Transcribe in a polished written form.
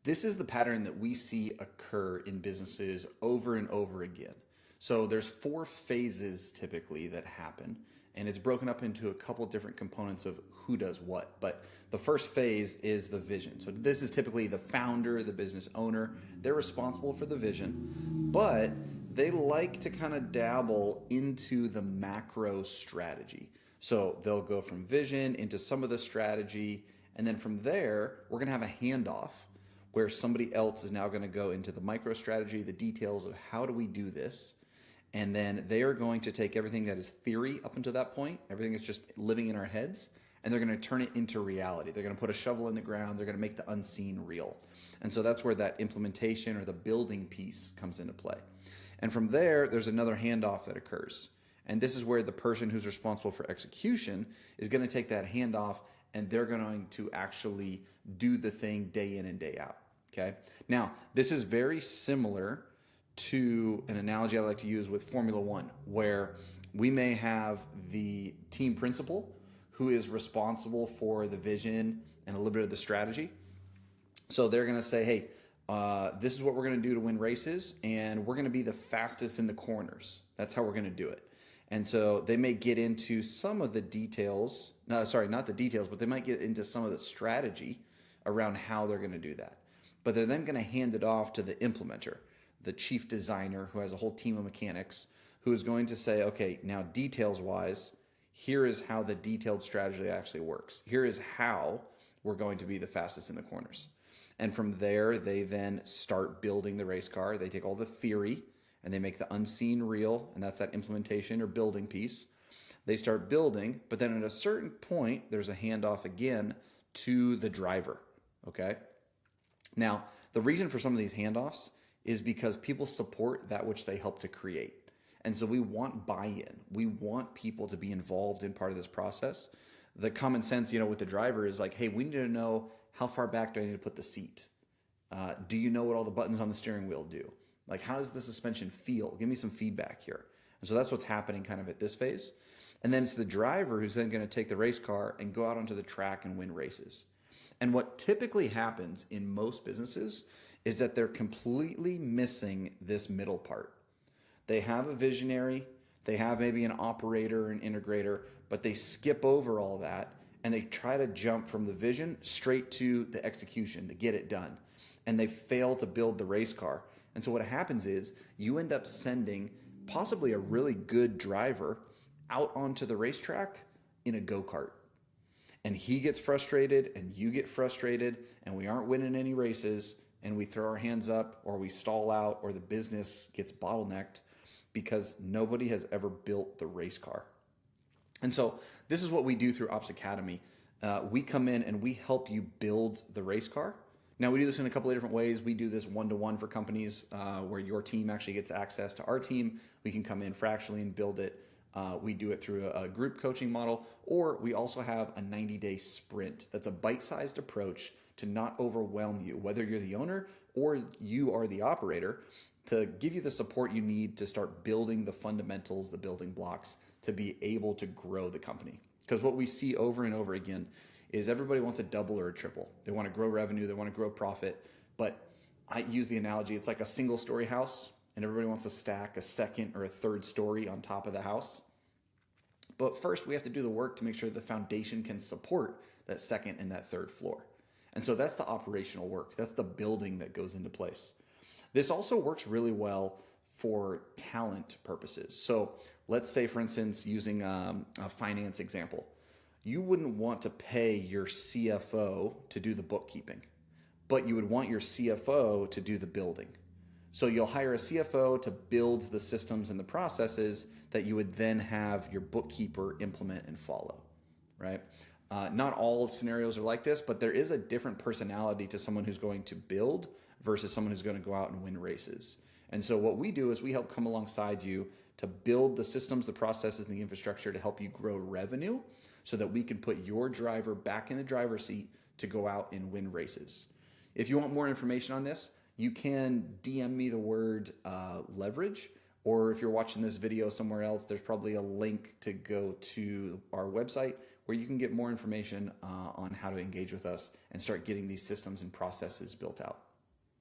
This is the pattern that we see occur in businesses over and over again. So there's four phases typically that happen, and it's broken up into a couple different components of who does what. But the first phase is the vision. So this is typically the founder, the business owner. They're responsible for the vision, but they like to kind of dabble into the macro strategy. So they'll go from vision into some of the strategy, and then from there, we're going to have a handoff where somebody else is now going to go into the micro strategy, the details of how do we do this. And then they are going to take everything that is theory up until that point, everything that's just living in our heads, and they're going to turn it into reality. They're going to put a shovel in the ground. They're going to make the unseen real. And so that's where that implementation or the building piece comes into play. And from there, there's another handoff that occurs. And this is where the person who's responsible for execution is going to take that handoff and they're going to actually do the thing day in and day out. Okay. Now, this is very similar to an analogy I like to use with Formula One, where we may have the team principal who is responsible for the vision and a little bit of the strategy. So they're going to say, hey, this is what we're going to do to win races, and we're going to be the fastest in the corners. That's how we're going to do it. And so they may get into some of the details, no, sorry, not the details, but they might get into some of the strategy around how they're going to do that. But they're then going to hand it off to the implementer, the chief designer who has a whole team of mechanics, who is going to say, okay, now details wise, here is how the detailed strategy actually works. Here is how we're going to be the fastest in the corners. And from there, they then start building the race car. They take all the theory and they make the unseen real, and that's that implementation or building piece. They start building, but then at a certain point, there's a handoff again to the driver, okay? Now, the reason for some of these handoffs is because people support that which they help to create. And so we want buy-in. We want people to be involved in part of this process. The common sense, with the driver is like, hey, we need to know how far back do I need to put the seat? Do you know what all the buttons on the steering wheel do? Like, how does the suspension feel? Give me some feedback here. And so that's what's happening kind of at this phase. And then it's the driver who's then going to take the race car and go out onto the track and win races. And what typically happens in most businesses is that they're completely missing this middle part. They have a visionary, they have maybe an operator or an integrator, but they skip over all that and they try to jump from the vision straight to the execution to get it done. And they fail to build the race car. And so what happens is you end up sending possibly a really good driver out onto the racetrack in a go-kart. And he gets frustrated and you get frustrated and we aren't winning any races and we throw our hands up or we stall out or the business gets bottlenecked because nobody has ever built the race car. And so this is what we do through Ops Academy. We come in and we help you build the race car. Now, we do this in a couple of different ways. We do this one-to-one for companies where your team actually gets access to our team. We can come in fractionally and build it. We do it through a group coaching model, or we also have a 90-day sprint. That's a bite-sized approach to not overwhelm you, whether you're the owner or you are the operator, to give you the support you need to start building the fundamentals, the building blocks to be able to grow the company. Because what we see over and over again is everybody wants a double or a triple. They want to grow revenue, they want to grow profit, but I use the analogy, it's like a single story house and everybody wants to stack a second or a third story on top of the house. But first we have to do the work to make sure the foundation can support that second and that third floor. And so that's the operational work. That's the building that goes into place. This also works really well for talent purposes. So let's say, for instance, using a finance example, you wouldn't want to pay your CFO to do the bookkeeping, but you would want your CFO to do the building. So you'll hire a CFO to build the systems and the processes that you would then have your bookkeeper implement and follow, right? Not all scenarios are like this, but there is a different personality to someone who's going to build versus someone who's going to go out and win races. And so what we do is we help come alongside you to build the systems, the processes, and the infrastructure to help you grow revenue so that we can put your driver back in the driver's seat to go out and win races. If you want more information on this, you can DM me the word leverage, or if you're watching this video somewhere else, there's probably a link to go to our website where you can get more information on how to engage with us and start getting these systems and processes built out.